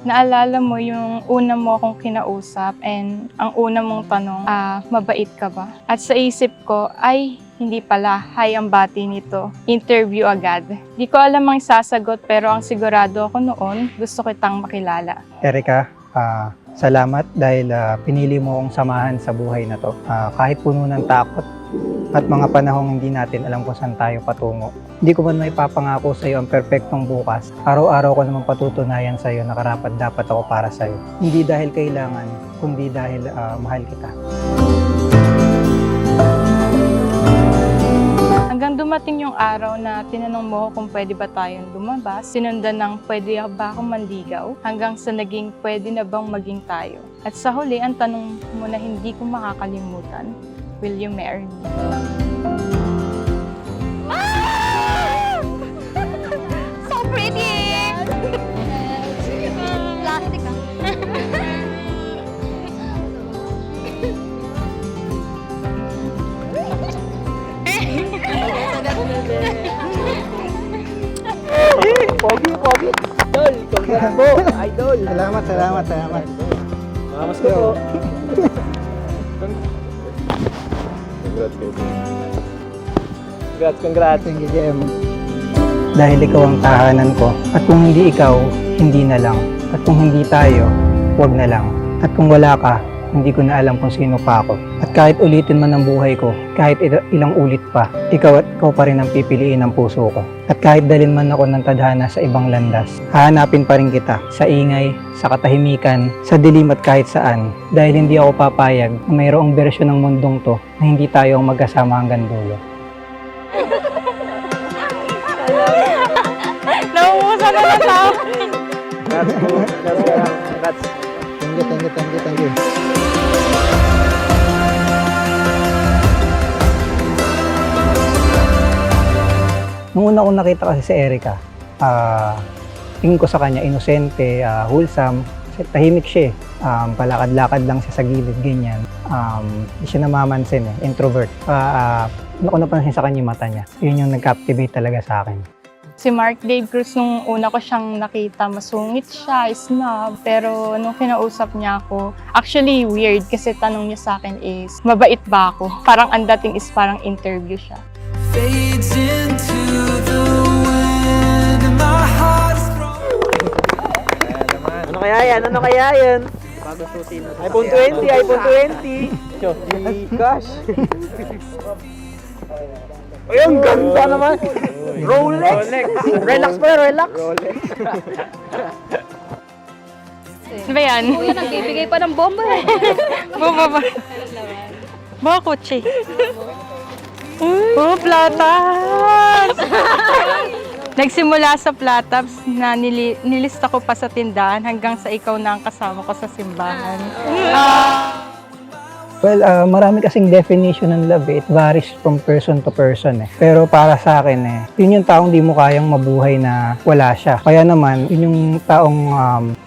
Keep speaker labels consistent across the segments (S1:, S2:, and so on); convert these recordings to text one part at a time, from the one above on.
S1: naalala mo yung una mo akong kinausap and ang una mong tanong, mabait ka ba? At sa isip ko, ay, hindi pala, hi ang bati nito. Interview agad. Di ko alam ang sasagot pero ang sigurado ako noon, gusto kitang makilala.
S2: Erica, salamat dahil pinili mo akong samahan sa buhay na to. Kahit puno ng takot at mga panahong hindi natin alam kung saan tayo patungo. Hindi ko man may papangako sa iyo ang perpektong bukas. Araw-araw ko naman patutunayan sa iyo na karapat dapat ako para sa iyo. Hindi dahil kailangan, kundi dahil mahal kita.
S1: Hanggang dumating yung araw na tinanong mo kung pwede ba tayong lumabas, sinundan ng pwede ba akong manligaw, hanggang sa naging pwede na bang maging tayo. At sa huli, ang tanong mo na hindi ko makakalimutan, will you marry me?
S3: So pretty! Plastic ah.
S4: Pogi! Idol! Congrats po! Idol!
S2: Salamat.
S4: Mamas ko po! Congrats!
S2: Thank you, Jem. Dahil ikaw ang tahanan ko. At kung hindi ikaw, hindi na lang. At kung hindi tayo, wag na lang. At kung wala ka, hindi ko na alam kung sino pa ako. At kahit ulitin man ang buhay ko, kahit ilang ulit pa, ikaw at ikaw pa rin ang pipiliin ng puso ko. At kahit dalin man ako ng tadhana sa ibang landas, hahanapin pa rin kita sa ingay, sa katahimikan, sa dilim at kahit saan. Dahil hindi ako papayag na mayroong bersyon ng mundong to na hindi tayo ang magkasama hanggang dulo.
S1: Nauusan na lang tao.
S4: Congrats po! Congrats!
S2: Thank you. Nung una kong nakita kasi si Erica, tingin ko sa kanya, inosente, wholesome, tahimik siya eh. Palakad-lakad lang siya sa gilid, ganyan. Hindi siya namamansin eh, introvert. Ano ko napansin sa kanya yung mata niya. Yun yung nag-captivate talaga sa akin.
S1: Si Mark Dave Cruz, nung una ko siyang nakita, masungit siya, snob. Pero nung kinausap niya ako, actually weird kasi tanong niya sa akin is, mabait ba ako? Parang ang dating is parang interview siya.
S5: Fades into the wind and my heart is
S4: Ano kaya yan? iPhone 20! Gosh! Ay, ang ganda naman! Rolex! Relax pa yan, relax!
S1: Ano ba yan?
S3: Kuya, nagbibigay pa ng bomba eh.
S1: Baba. Baka kotse. Oh, platas! Nagsimula sa platas na nilista ko pa sa tindahan hanggang sa ikaw na ang kasama ko sa simbahan.
S2: Well, marami kasing definition ng love eh. It varies from person to person eh. Pero para sa akin eh, yun yung taong di mo kayang mabuhay na wala siya. Kaya naman, yun yung taong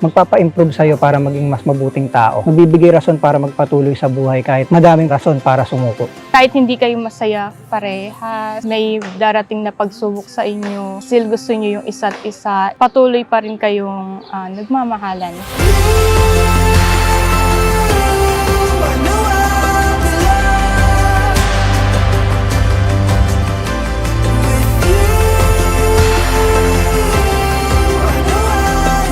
S2: magpapa-improve sa'yo para maging mas mabuting tao. Magbibigay rason para magpatuloy sa buhay kahit madaming rason para sumuko.
S1: Kahit hindi kayo masaya parehas, may darating na pagsubok sa inyo, still gusto niyo yung isa't isa, patuloy pa rin kayong nagmamahalan.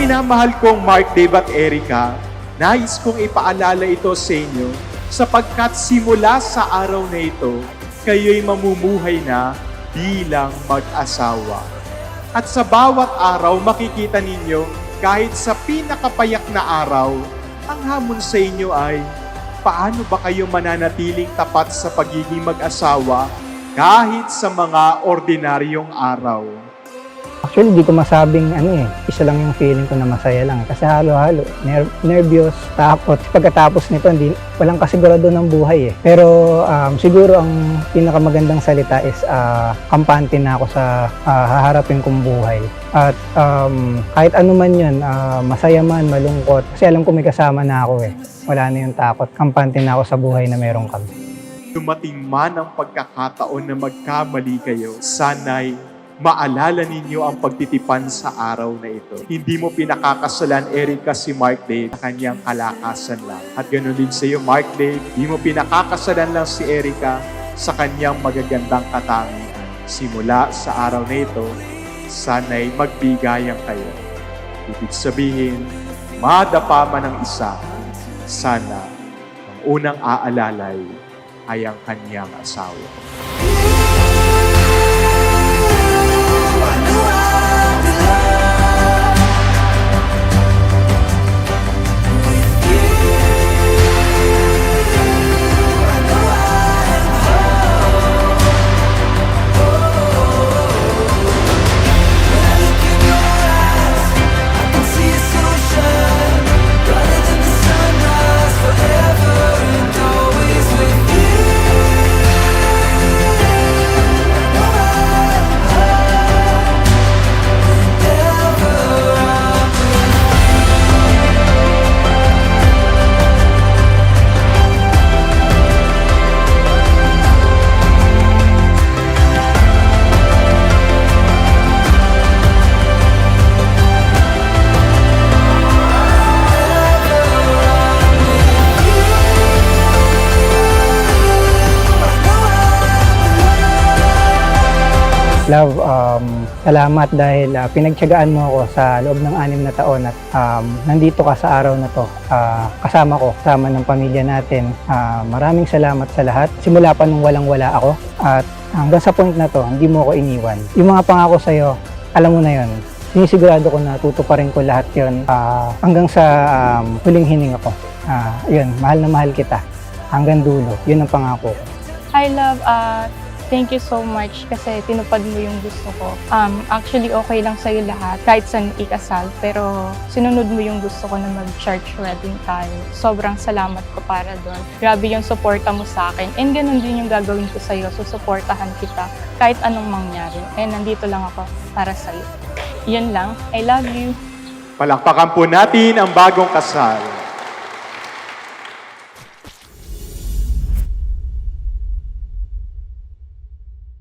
S6: Minamahal kong Mark Dave at Erica, nais kong ipaalala ito sa inyo sapagkat simula sa araw na ito, kayo'y mamumuhay na bilang mag-asawa. At sa bawat araw makikita ninyo, kahit sa pinakapayak na araw, ang hamon sa inyo ay, paano ba kayo mananatiling tapat sa pagiging mag-asawa kahit sa mga ordinaryong araw?
S2: Actually, di ko masabing isa lang yung feeling ko na masaya lang. Kasi halo-halo, nervyos, takot. Pagkatapos nito, walang kasigurado ng buhay eh. Pero siguro ang pinakamagandang salita is kampante na ako sa haharapin kong buhay. At kahit ano man yun, masaya man, malungkot. Kasi alam ko may kasama na ako eh. Wala na yung takot. Kampante na ako sa buhay na meron kami.
S6: Dumating man ang pagkakataon na magkamali kayo, sana'y maalala ninyo ang pagtitipan sa araw na ito. Hindi mo pinakakasalan, Erica, si Mark Dave sa kanyang kalakasan lang. At ganoon din sa iyo, Mark Dave, hindi mo pinakakasalan lang si Erica sa kanyang magagandang katangian. Simula sa araw na ito, sana'y magbigayan kayo. Ibig sabihin, madapa man ang isa, sana ang unang aalalay ay ang kanyang asawa.
S2: Love, salamat dahil pinagtiyagaan mo ako sa loob ng 6 na taon at nandito ka sa araw na to. Kasama ko, kasama ng pamilya natin. Maraming salamat sa lahat. Simula pa nung walang-wala ako at hanggang sa point na to, hindi mo ako iniwan. Yung mga pangako sa'yo, alam mo na yon. Sinisigurado ko na tutuparin ko lahat yon hanggang sa huling hininga ko. Yun, mahal na mahal kita. Hanggang dulo, yun ang pangako ko.
S1: Hi, love. Thank you so much kasi tinupad mo yung gusto ko. Actually, okay lang sa'yo lahat, kahit saan ikasal. Pero sinunod mo yung gusto ko na mag-church wedding tayo. Sobrang salamat ko para doon. Grabe yung suporta mo sa akin. And ganun din yung gagawin ko sa'yo. Susuportahan kita kahit anong mangyari. And nandito lang ako para sa'yo. Yun lang. I love you.
S6: Palakpakan po natin ang bagong kasal.